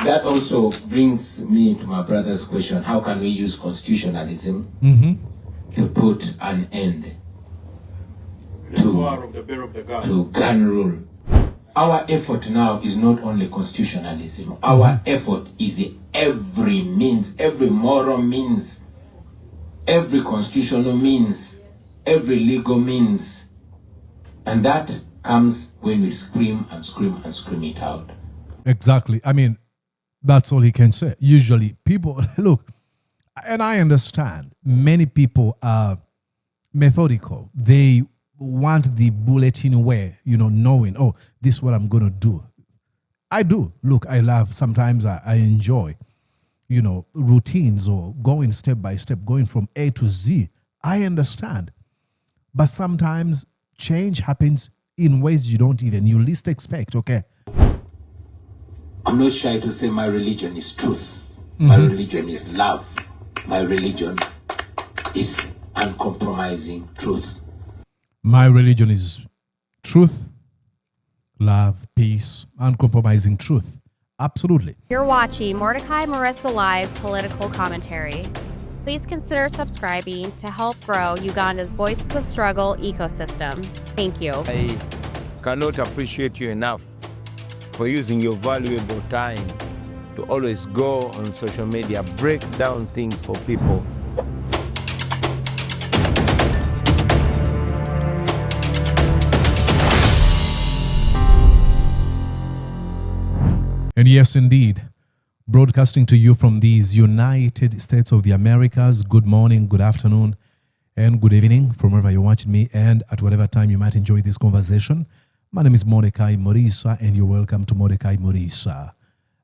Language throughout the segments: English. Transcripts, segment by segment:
that also brings me to my brother's question. How can we use constitutionalism to put an end to gun rule? Our effort now is not only constitutionalism. Our effort is every means, every moral means, every constitutional means, every legal means. And that comes when we scream and scream and scream it out. Exactly. I mean, that's all he can say. Usually people, look, and I understand many people are methodical. They want the bulletin way, knowing, oh, this is what I'm going to do. I do. Look, I love, sometimes I enjoy, routines or going step by step, going from A to Z. I understand. But sometimes change happens in ways you least expect, okay? I'm not shy to say my religion is truth. My religion is love. My religion is uncompromising truth. My religion is truth, love, peace, uncompromising truth. Absolutely. You're watching Mordecai Marissa Live Political Commentary. Please consider subscribing to help grow Uganda's Voices of Struggle ecosystem. Thank you. I cannot appreciate you enough for using your valuable time to always go on social media, break down things for people. And yes, indeed, broadcasting to you from these United States of the Americas. Good morning, good afternoon, and good evening from wherever you're watching me and at whatever time you might enjoy this conversation. My name is Mordecai Morisa, and you're welcome to Mordecai Morisa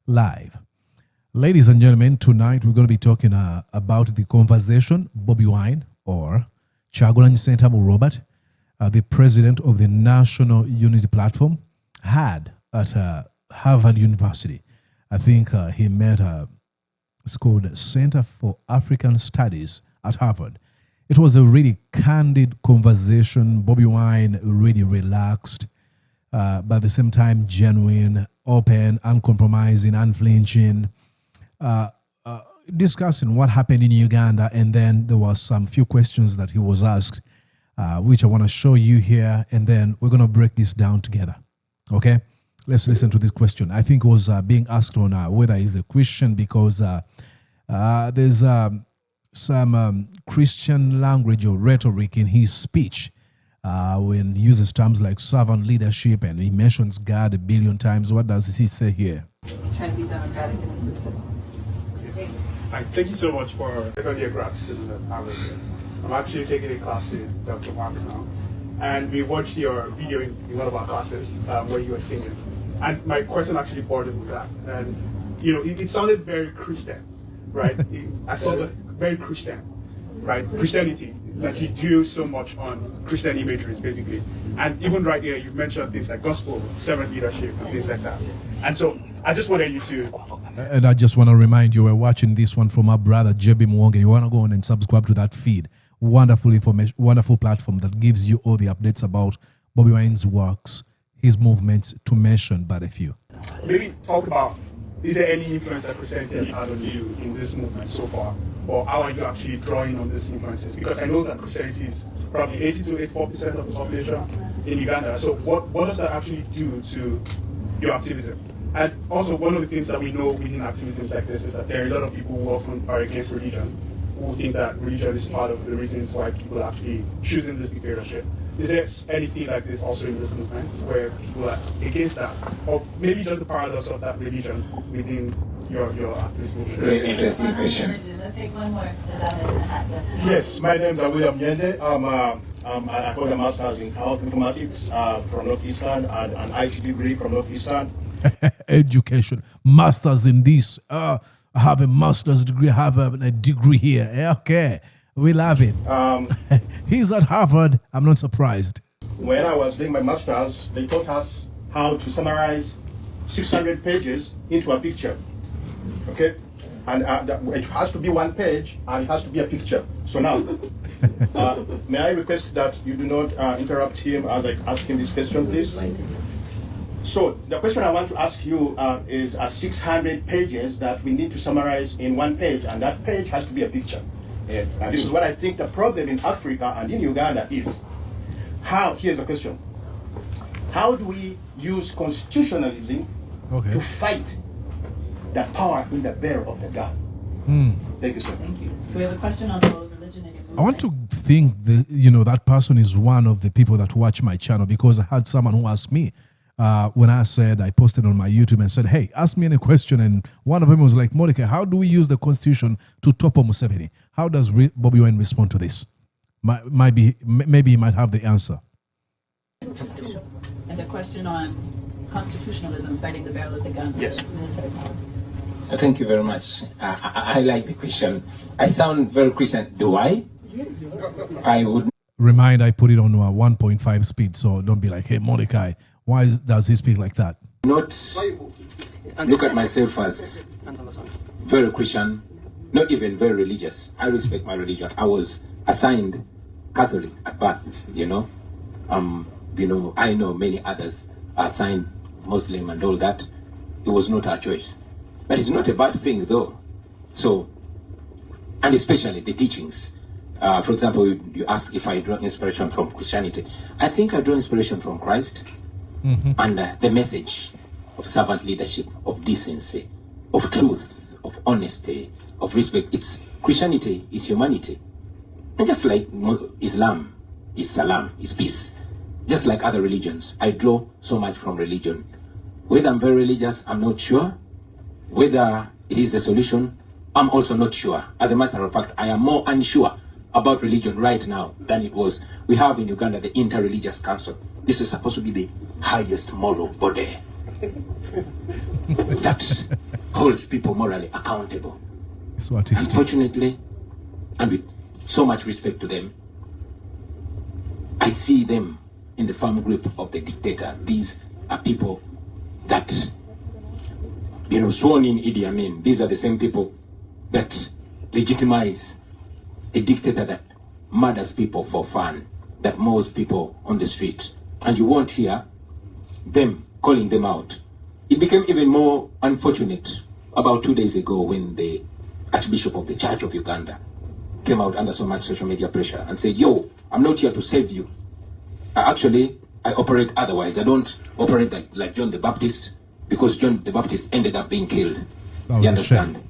Live. Ladies and gentlemen, tonight we're going to be talking about the conversation Bobi Wine, or Kyagulanyi Ssentamu Robert, the president of the National Unity Platform, had at Harvard University. I think he met, it's called Center for African Studies at Harvard. It was a really candid conversation. Bobi Wine really relaxed, but at the same time genuine, open, uncompromising, unflinching, discussing what happened in Uganda. And then there was some few questions that he was asked, which I want to show you here. And then we're going to break this down together. Okay? Let's listen to this question. I think it was being asked on whether he's a Christian, because there's some Christian language or rhetoric in his speech when he uses terms like servant leadership, and he mentions God 1 billion times. What does he say here? Trying to be democratic and inclusive. Thank you so much for the grad student at Harvard. I'm actually taking a class with Dr. Marks now. And we watched your video in one of our classes where you were singing. And my question actually borders with that. And, it sounded very Christian, right? I saw the very Christian, right? Christianity, like you do so much on Christian imageries, basically. And even right here, you mentioned things like gospel, servant leadership, and things like that. And so I just wanted you to... And I just want to remind you, we're watching this one from our brother, JB Mwonge. You want to go on and subscribe to that feed. Wonderful information, wonderful platform that gives you all the updates about Bobi Wine's works, his movements, to mention but a few. Maybe talk about, is there any influence that Christianity has had on you in this movement so far? Or how are you actually drawing on these influences? Because I know that Christianity is probably 80 to 84% of the population in Uganda. So what does that actually do to your activism? And also, one of the things that we know within activisms like this is that there are a lot of people who often are against religion, who think that religion is part of the reasons why people are actually choosing this dictatorship. Is there anything like this also in this movement where people are against that? Or maybe just the paradox of that religion within your activist movement? Very interesting question. Let's take one more. Yes, my name is William Nyende. I hold a master's in health informatics from Northeastern and an IT degree from Northeastern. Education, masters in this. I have a master's degree, I have a degree here. Okay, we love it. He's at Harvard. I'm not surprised. When I was doing my master's, they taught us how to summarize 600 pages into a picture. Okay? And it has to be one page, and it has to be a picture. So now, may I request that you do not interrupt him as I ask him this question, please? So the question I want to ask you is 600 pages that we need to summarize in one page, and that page has to be a picture. And this is what I think the problem in Africa and in Uganda is. Here's the question. How do we use constitutionalism to fight the power in the bearer of the gun? Thank you, sir. Thank you. So we have a question on both religion and movement. I want to think that person is one of the people that watch my channel, because I had someone who asked me when I posted on my YouTube and said, hey, ask me any question. And one of them was like, Mordecai, how do we use the constitution to topple Museveni? How does Bobi Wine respond to this? Maybe he might have the answer. And the question on constitutionalism, fighting the barrel of the gun. Yes. Military power. Thank you very much. I like the question. I sound very Christian. Do I? I would. Remind, I put it on 1.5 speed, so don't be like, hey, Mordecai, why does he speak like that? Not look at myself as very Christian, not even very religious. I respect my religion. I was assigned Catholic at birth, I know many others are assigned Muslim and all that. It was not our choice. But it's not a bad thing though. So, and especially the teachings. For example, you ask if I draw inspiration from Christianity. I think I draw inspiration from Christ and the message of servant leadership, of decency, of truth, of honesty, of respect. Christianity is humanity. And just like Islam is salam, is peace. Just like other religions, I draw so much from religion. Whether I'm very religious, I'm not sure. Whether it is the solution, I'm also not sure. As a matter of fact, I am more unsure about religion right now than it was. We have in Uganda the Interreligious Council. This is supposed to be the highest moral body that holds people morally accountable. Unfortunately, and with so much respect to them, I see them in the firm grip of the dictator. These are people that, sworn in Idi Amin. These are the same people that legitimize a dictator that murders people for fun, that maws people on the street. And you won't hear them calling them out. It became even more unfortunate about 2 days ago when the Archbishop of the Church of Uganda came out under so much social media pressure and said, yo, I'm not here to save you. Actually, I operate otherwise. I don't operate like John the Baptist, because John the Baptist ended up being killed. You understand?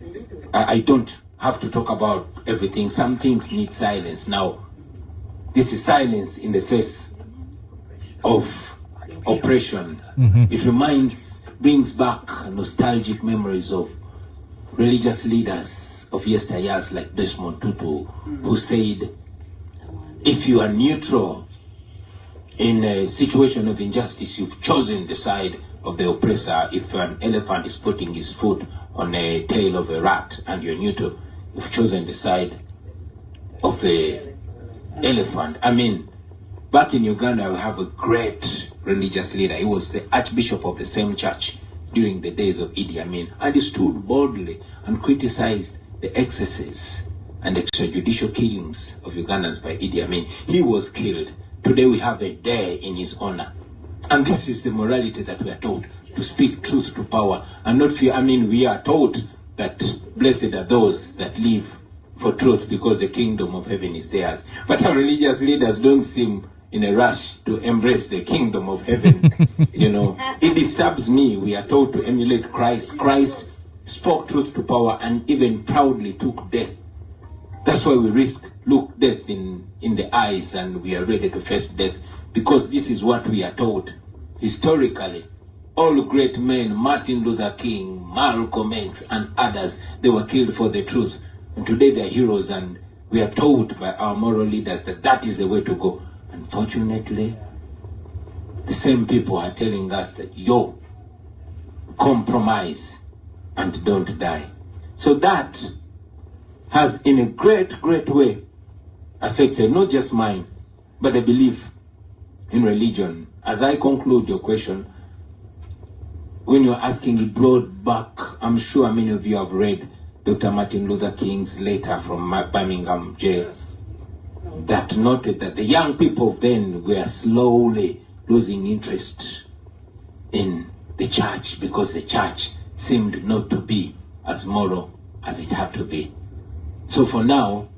I don't have to talk about everything. Some things need silence. Now, this is silence in the face of oppression. It brings back nostalgic memories of religious leaders of yesteryears like Desmond Tutu, who said, if you are neutral in a situation of injustice, you've chosen the side of the oppressor. If an elephant is putting his foot on a tail of a rat and you're neutral, you've chosen the side of the elephant. I mean, back in Uganda, we have a great religious leader. He was the Archbishop of the same church during the days of Idi Amin, and he stood boldly and criticized the excesses and extrajudicial killings of Ugandans by Idi Amin. He was killed. Today we have a day in his honor. And this is the morality that we are taught, to speak truth to power and not fear. I mean, we are taught that blessed are those that live for truth, because the kingdom of heaven is theirs. But our religious leaders don't seem in a rush to embrace the kingdom of heaven. It disturbs me. We are taught to emulate Christ. Christ spoke truth to power and even proudly took death. That's why we look death in the eyes, and we are ready to face death, because this is what we are taught. Historically, all great men, Martin Luther King, Malcolm X, and others, they were killed for the truth. And today they are heroes, and we are told by our moral leaders that that is the way to go. Unfortunately, the same people are telling us that, compromise and don't die. So that has, in a great, great way, affected not just mine, but the belief in religion. As I conclude your question, when you're asking, it brought back, I'm sure many of you have read Dr. Martin Luther King's letter from Birmingham jail, that noted that the young people then were slowly losing interest in the church because the church seemed not to be as moral as it had to be. So for now,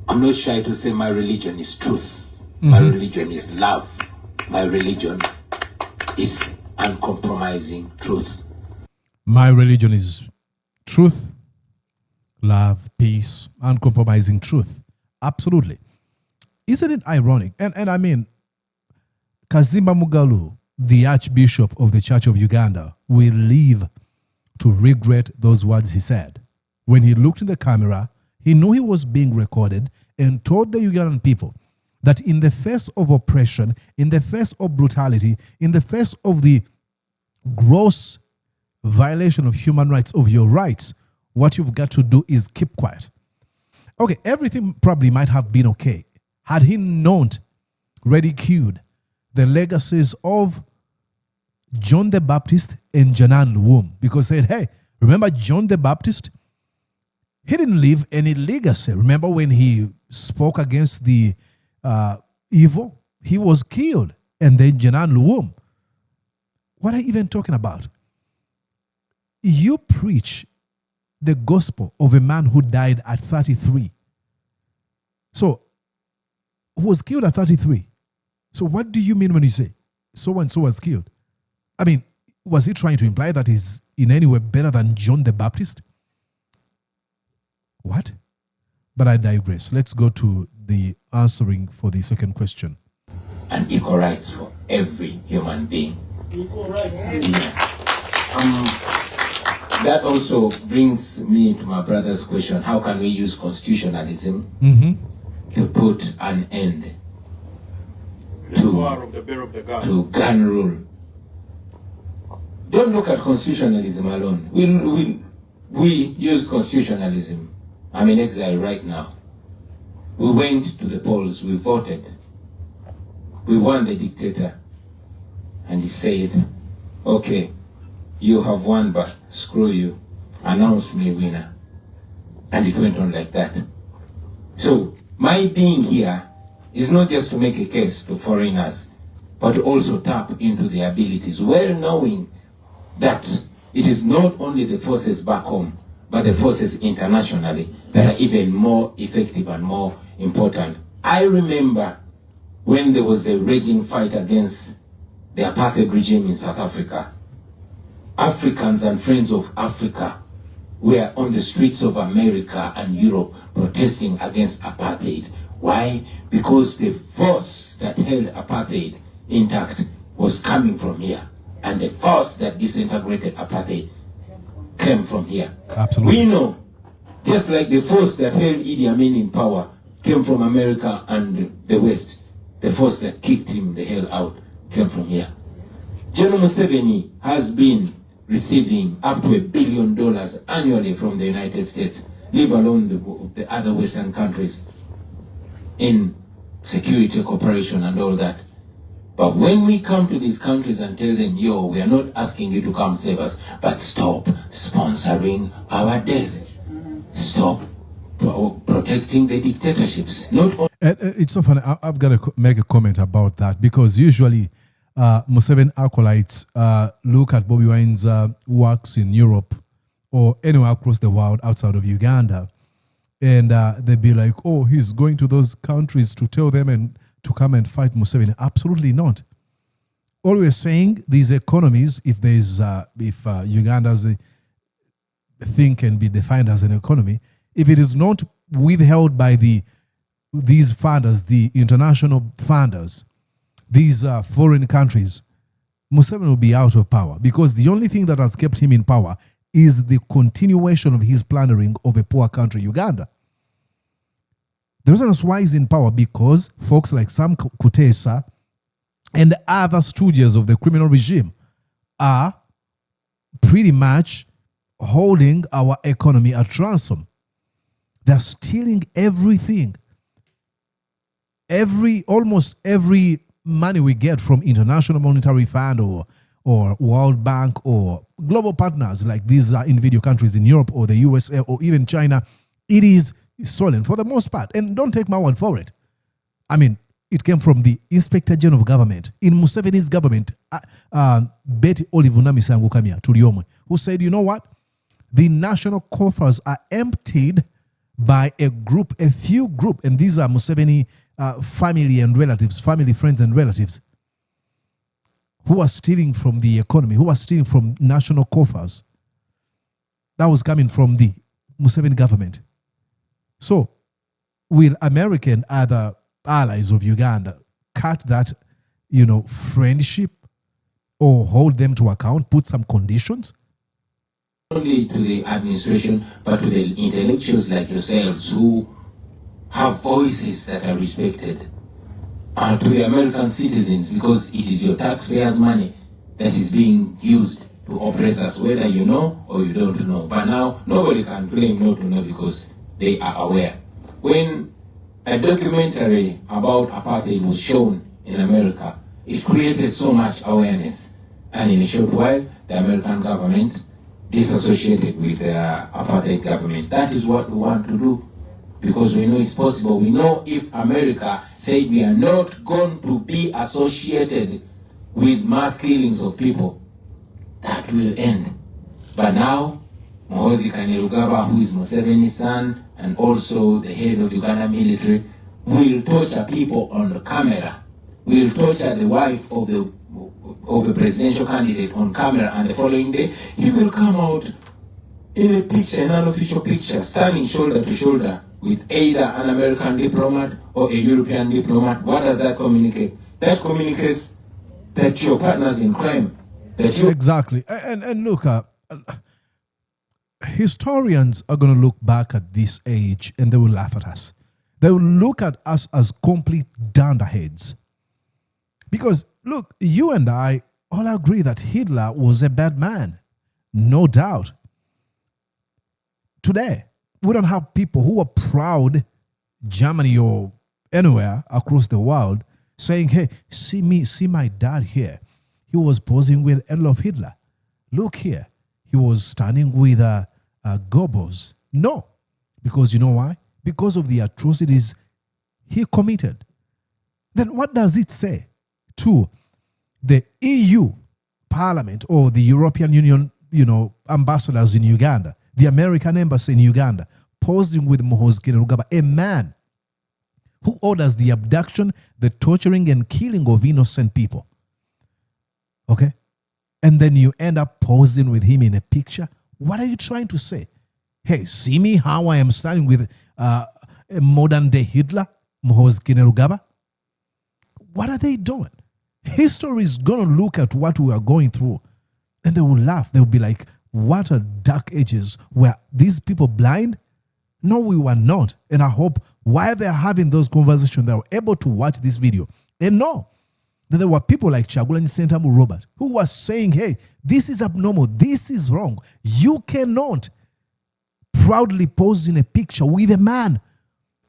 I'm not shy to say my religion is truth. My religion is love. My religion is uncompromising truth. My religion is truth, love, peace, uncompromising truth. Absolutely. Isn't it ironic? And I mean, Kazimba Mugalu, the Archbishop of the Church of Uganda, will live to regret those words he said. When he looked in the camera, he knew he was being recorded and told the Ugandan people that in the face of oppression, in the face of brutality, in the face of the gross violation of human rights, of your rights, what you've got to do is keep quiet. Okay, everything probably might have been okay had he not ridiculed the legacies of John the Baptist and Janan Luwum, because said, hey, remember John the Baptist? He didn't leave any legacy. Remember when he spoke against the evil? He was killed. And then Janan Luwum. What are you even talking about? You preach the gospel of a man who died at 33. So, who was killed at 33. So what do you mean when you say so-and-so was killed? I mean, was he trying to imply that he's in any way better than John the Baptist? What? But I digress. Let's go to the answering for the second question. And equal rights for every human being. Equal rights. That also brings me to my brother's question. How can we use constitutionalism to put an end to gun rule? Don't look at constitutionalism alone. We use constitutionalism. I'm in exile right now. We went to the polls, we voted. We won the dictator. And he said, okay, you have won, but screw you. Announce me winner. And it went on like that. So, my being here is not just to make a case to foreigners, but to also tap into their abilities, well knowing that it is not only the forces back home, but the forces internationally that are even more effective and more important. I remember when there was a raging fight against the apartheid regime in South Africa. Africans and friends of Africa were on the streets of America and Europe protesting against apartheid. Why? Because the force that held apartheid intact was coming from here. And the force that disintegrated apartheid came from here. Absolutely. We know, just like the force that held Idi Amin in power came from America and the West, the force that kicked him the hell out came from here. Yoweri Museveni has been receiving up to $1 billion annually from the United States, leave alone the other Western countries in security cooperation and all that. But when we come to these countries and tell them, yo, we are not asking you to come save us, but stop sponsoring our death. Stop protecting the dictatorships. It's so funny. I've got to make a comment about that, because usually Museveni acolytes look at Bobi Wine's works in Europe or anywhere across the world outside of Uganda, and they'd be like, oh, he's going to those countries to tell them and to come and fight Museveni. Absolutely not. All we're saying, these economies, if Uganda's thing can be defined as an economy, if it is not withheld by these funders, the international funders, these foreign countries, Museveni will be out of power, because the only thing that has kept him in power is the continuation of his plundering of a poor country, Uganda. The reason why he's in power, because folks like Sam Kutesa and other stooges of the criminal regime are pretty much holding our economy at ransom. They're stealing everything. Almost every money we get from International Monetary Fund or World Bank or global partners like these individual countries in Europe or the USA or even China, it is stolen for the most part. And don't take my word for it. I mean, it came from the Inspector General of Government. In Museveni's government, Betty Olivunamisango Kamia, Tuliomwe, who said, you know what? The national coffers are emptied by a few group, and these are Museveni family and relatives, family, friends and relatives, who are stealing from the economy, who are stealing from national coffers. That was coming from the Museveni government. So, will American other allies of Uganda cut that, friendship, or hold them to account, put some conditions? Not only to the administration, but to the intellectuals like yourselves who have voices that are respected, and to the American citizens, because it is your taxpayers' money that is being used to oppress us, whether you know or you don't know. But now, nobody can claim not to know because they are aware. When a documentary about apartheid was shown in America, it created so much awareness. And in a short while, the American government disassociated with the apartheid government. That is what we want to do, because we know it's possible. We know if America said we are not going to be associated with mass killings of people, that will end. But now, Muhoozi Kainerugaba, who is Museveni's son and also the head of Uganda military, will torture people on the camera, will torture the wife of the presidential candidate on camera, and the following day he will come out in a picture, an unofficial picture, standing shoulder to shoulder with either an American diplomat or a European diplomat. What does that communicate? That communicates that you're partners in crime. Exactly. And look, historians are going to look back at this age and they will laugh at us. They will look at us as complete dunderheads. Because, look, you and I all agree that Hitler was a bad man. No doubt. Today, we don't have people who are proud, Germany or anywhere across the world, saying, hey, see my dad here. He was posing with Adolf Hitler. Look here. He was standing with Goebbels. No. Because you know why? Because of the atrocities he committed. Then what does it say to the EU Parliament or the European Union, ambassadors in Uganda, the American embassy in Uganda, posing with Muhoozi Kainerugaba, a man who orders the abduction, the torturing and killing of innocent people? Okay? And then you end up posing with him in a picture. What are you trying to say? Hey, see me how I am standing with a modern day Hitler, Muhoozi Kainerugaba? What are they doing? History is going to look at what we are going through and they will laugh. They will be like, what are dark ages? Were these people blind? No, we were not. And I hope while they're having those conversations, they were able to watch this video and know that there were people like Kyagulanyi Ssentamu Robert who were saying, hey, this is abnormal. This is wrong. You cannot proudly pose in a picture with a man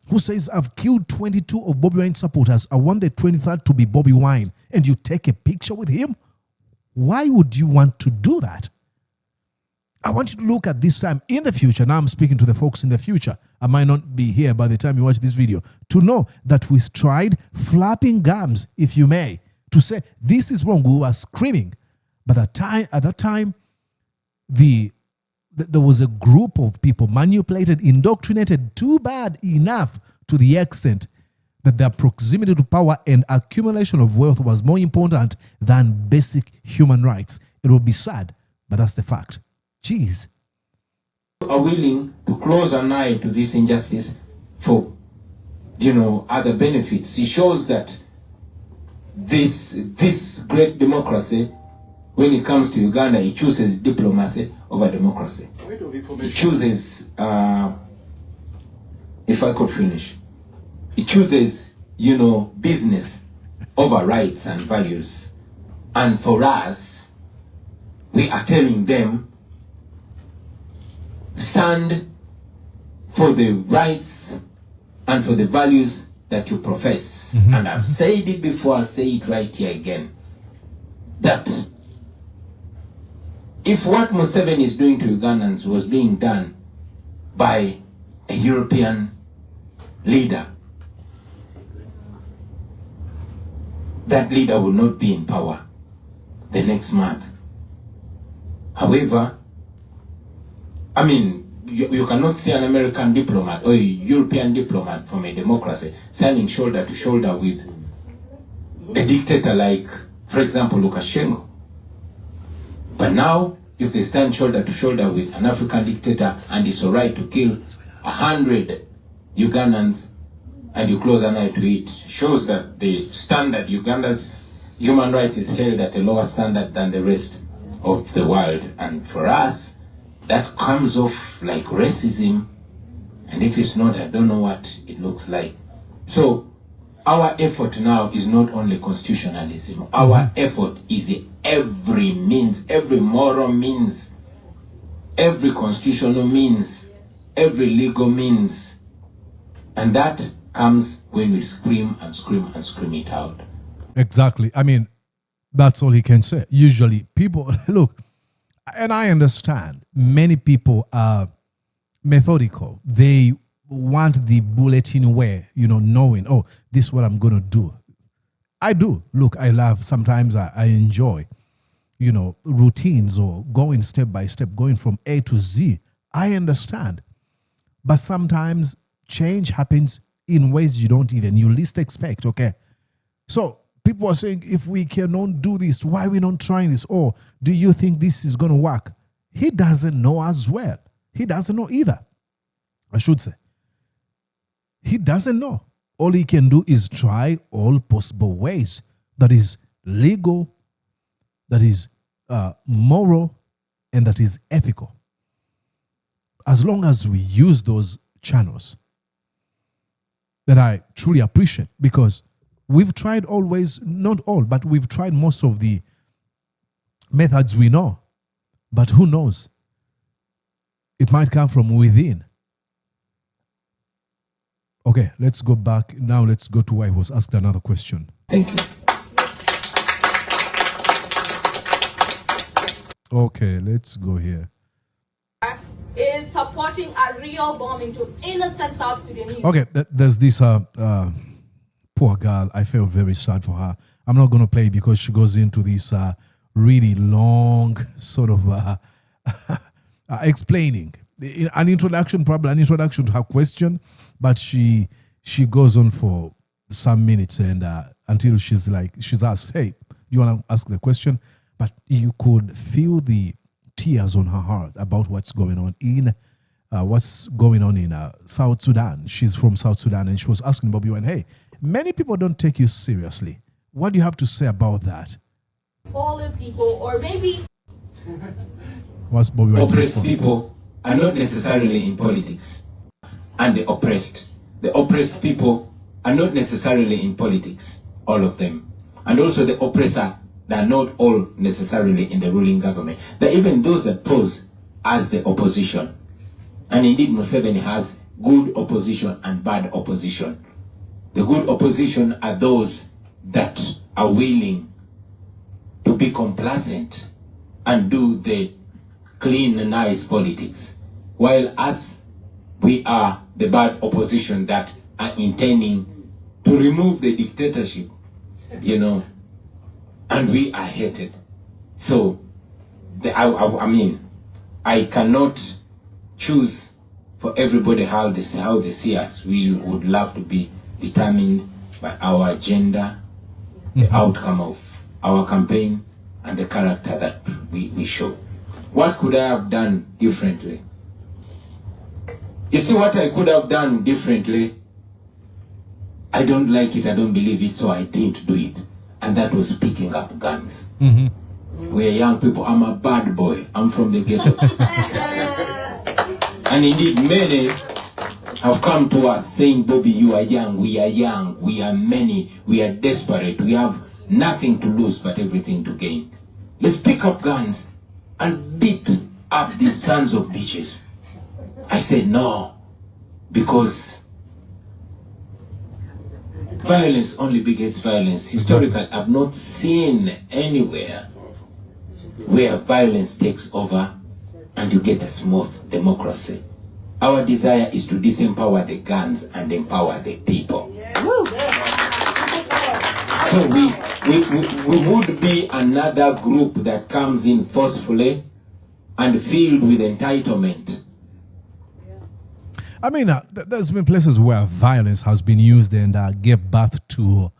who says, I've killed 22 of Bobi Wine supporters. I want the 23rd to be Bobi Wine. And you take a picture with him? Why would you want to do that? I want you to look at this time in the future. Now I'm speaking to the folks in the future. I might not be here by the time you watch this video. To know that we tried flapping gums, if you may, to say this is wrong. We were screaming. But at that time, there was a group of people manipulated, indoctrinated too bad enough to the extent that their proximity to power and accumulation of wealth was more important than basic human rights. It will be sad, but that's the fact. Jeez. Are willing to close an eye to this injustice for, other benefits. It shows that this great democracy, when it comes to Uganda, it chooses diplomacy over democracy. It chooses, if I could finish, it chooses, business over rights and values. And for us, we are telling them, stand for the rights and for the values that you profess. Mm-hmm. And I've said it before, I'll say it right here again, that if what Museveni is doing to Ugandans was being done by a European leader, that leader will not be in power the next month. However, I mean, you cannot see an American diplomat or a European diplomat from a democracy standing shoulder to shoulder with a dictator like, for example, Lukashenko. But now, if they stand shoulder to shoulder with an African dictator and it's all right to kill 100 Ugandans and you close an eye to it, shows that the standard, Uganda's human rights is held at a lower standard than the rest of the world. And for us, that comes off like racism. And if it's not, I don't know what it looks like. So our effort now is not only constitutionalism. Our effort is every means, every moral means, every constitutional means, every legal means. And that comes when we scream and scream and scream it out. Exactly. I mean, that's all he can say. Usually people, look, and I understand many people are methodical. They want the bulletin way, knowing, oh, this is what I'm going to do. I do. Look, I love, sometimes I enjoy, routines or going step by step, going from A to Z. I understand. But sometimes change happens in ways you least expect, okay? So people are saying, if we cannot do this, why are we not trying this? Or do you think this is going to work? He doesn't know as well. He doesn't know either, I should say. He doesn't know. All he can do is try all possible ways that is legal, that is moral, and that is ethical. As long as we use those channels, that I truly appreciate, because we've tried always, not all, but we've tried most of the methods we know. But who knows? It might come from within. Okay, let's go back. Now let's go to where I was asked another question. Thank you. Okay, let's go here. Is supporting a real bombing to innocent South Sudanese. Okay, there's this poor girl. I felt very sad for her. I'm not going to play because she goes into this really long sort of explaining. An introduction to her question, but she goes on for some minutes and until she's asked, hey, do you want to ask the question? But you could feel the tears on her heart about what's going on in South Sudan. She's from South Sudan, and she was asking Bobi Wine, hey, many people don't take you seriously. What do you have to say about that? All the people, or maybe... What's Bobi Wine's Oppressed response? people are not necessarily in politics. And the oppressed people are not necessarily in politics, all of them. And also the oppressor, they are not all necessarily in the ruling government. There are even those that pose as the opposition. And indeed, Museveni has good opposition and bad opposition. The good opposition are those that are willing to be complacent and do the clean and nice politics. While us, we are the bad opposition that are intending to remove the dictatorship, and we are hated. So, I cannot choose for everybody how they see us. We would love to be determined by our agenda, the outcome of our campaign, and the character that we show. What could I have done differently? You see what I could have done differently? I don't like it, I don't believe it, so I didn't do it. And that was picking up guns. We're young people. I'm a bad boy. I'm from the ghetto. And indeed, many have come to us saying, Bobi, you are young, we are many, we are desperate, we have nothing to lose but everything to gain. Let's pick up guns and beat up these sons of bitches. I said no, because violence only begets violence. Historically, I've not seen anywhere where violence takes over and you get a smooth democracy. Our desire is to disempower the guns and empower the people. So we would be another group that comes in forcefully and filled with entitlement. I mean, there's been places where violence has been used and gave birth to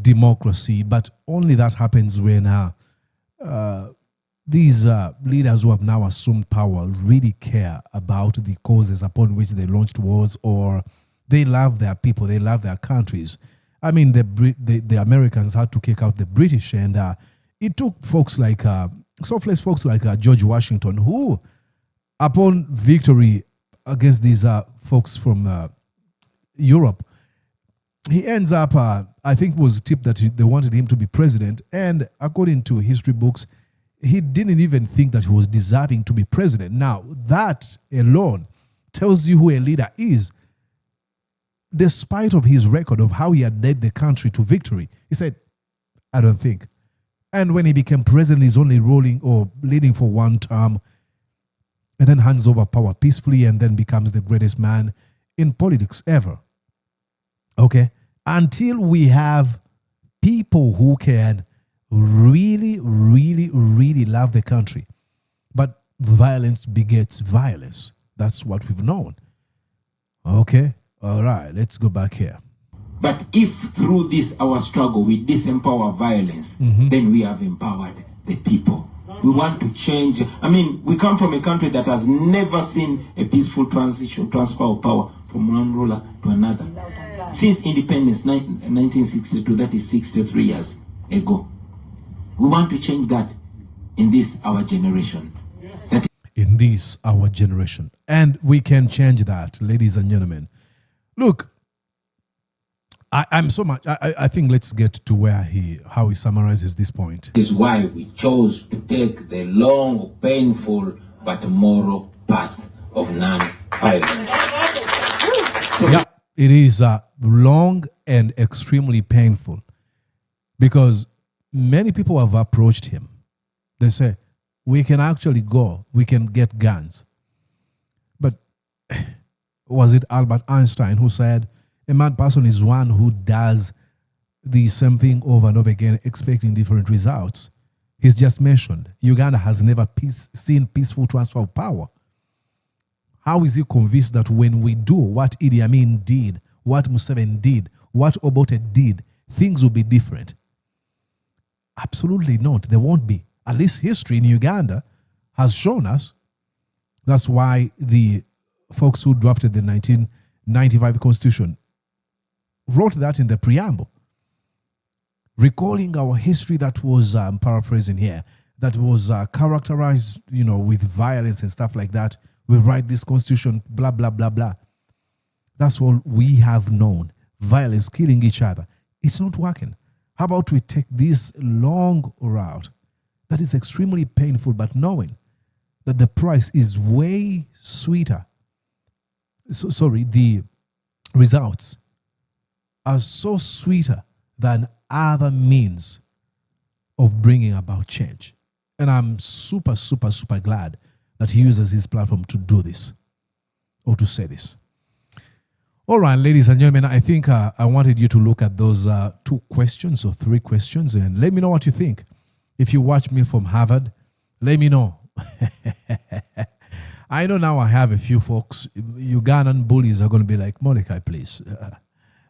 democracy, but only that happens when these leaders who have now assumed power really care about the causes upon which they launched wars, or they love their people, they love their countries. I mean, the Americans had to kick out the British, and it took folks like, selfless folks like George Washington, who, upon victory against these folks from Europe, he ends up, I think was tipped that they wanted him to be president, and according to history books, he didn't even think that he was deserving to be president. Now, that alone tells you who a leader is. Despite of his record of how he had led the country to victory, he said, I don't think. And when he became president, he's only rolling or leading for one term, and then hands over power peacefully, and then becomes the greatest man in politics ever. Okay? Until we have people who can really, really, really love the country. But violence begets violence. That's what we've known. Okay? All right, let's go back here. But if through this, our struggle, we disempower violence, then we have empowered the people. We want to change. I mean, we come from a country that has never seen a peaceful transfer of power from one ruler to another. Since independence, 1962, that is 63 years ago. We want to change that in this, our generation. In this, our generation. And we can change that, ladies and gentlemen. Look, I'm so much, I think let's get to how he summarizes this point. This is why we chose to take the long, painful, but moral path of non-violence. Yeah, it is long and extremely painful, because many people have approached him. They say, we can actually go, we can get guns. But was it Albert Einstein who said, a mad person is one who does the same thing over and over again, expecting different results? He's just mentioned Uganda has never seen peaceful transfer of power. How is he convinced that when we do what Idi Amin did, what Museveni did, what Obote did, things will be different? Absolutely not. They won't be. At least history in Uganda has shown us. That's why the folks who drafted the 1995 Constitution wrote that in the preamble, recalling our history that was, paraphrasing here, that was characterized, with violence and stuff like that. We write this Constitution, blah, blah, blah, blah. That's all we have known. Violence, killing each other. It's not working. How about we take this long route that is extremely painful, but knowing that the price is way sweeter. The results are so sweeter than other means of bringing about change. And I'm super, super, super glad that he uses his platform to do this, or to say this. All right, ladies and gentlemen, I think I wanted you to look at those 2 questions or 3 questions and let me know what you think. If you watch me from Harvard, let me know. I know now I have a few folks, Ugandan bullies are going to be like, Mordecai, please.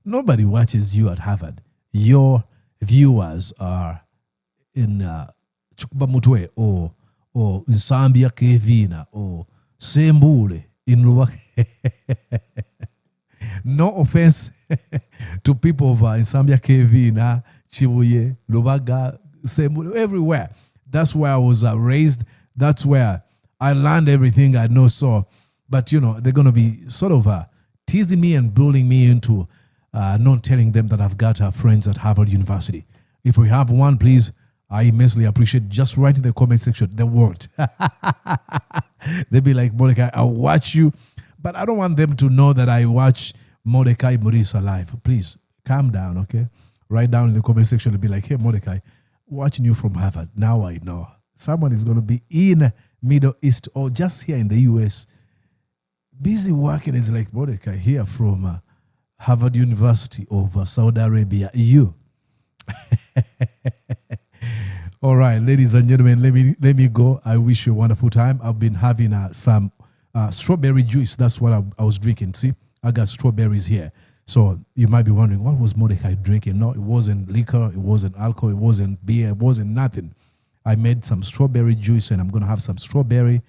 Nobody watches you at Harvard. Your viewers are in Chukubamutwe or in Zambia Kevina or Sembule in Luwak. No offense to people of in Zambia Kevina, Chibuye, Lubaga, Sembule, everywhere. That's where I was raised. That's where I learned everything I know. So, but they're going to be sort of teasing me and bullying me into not telling them that I've got friends at Harvard University. If we have one, please, I immensely appreciate. Just write in the comment section. They won't. They'll be like, Mordecai, I'll watch you. But I don't want them to know that I watch Mordecai Maurice live. Please, calm down, okay? Write down in the comment section and be like, hey, Mordecai, watching you from Harvard. Now I know. Someone is going to be in Middle East or just here in the U.S. busy working is like Mordecai here from Harvard University of Saudi Arabia, EU. All right, ladies and gentlemen, let me go. I wish you a wonderful time. I've been having some strawberry juice. That's what I was drinking. See, I got strawberries here. So you might be wondering, what was Mordecai drinking? No, it wasn't liquor. It wasn't alcohol. It wasn't beer. It wasn't nothing. I made some strawberry juice, and I'm going to have some strawberry,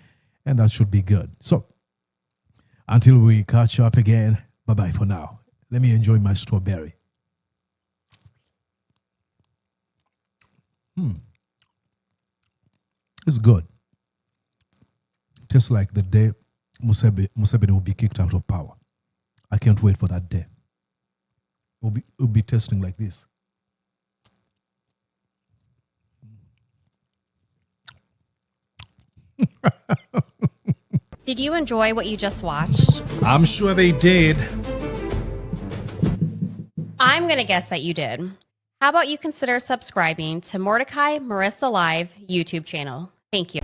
and that should be good. So until we catch up again, bye-bye for now. Let me enjoy my strawberry. It's good. Tastes like the day Museveni will be kicked out of power. I can't wait for that day. It will be tasting like this. Did you enjoy what you just watched? I'm sure they did. I'm going to guess that you did. How about you consider subscribing to Mordecai Marissa Live YouTube channel? Thank you.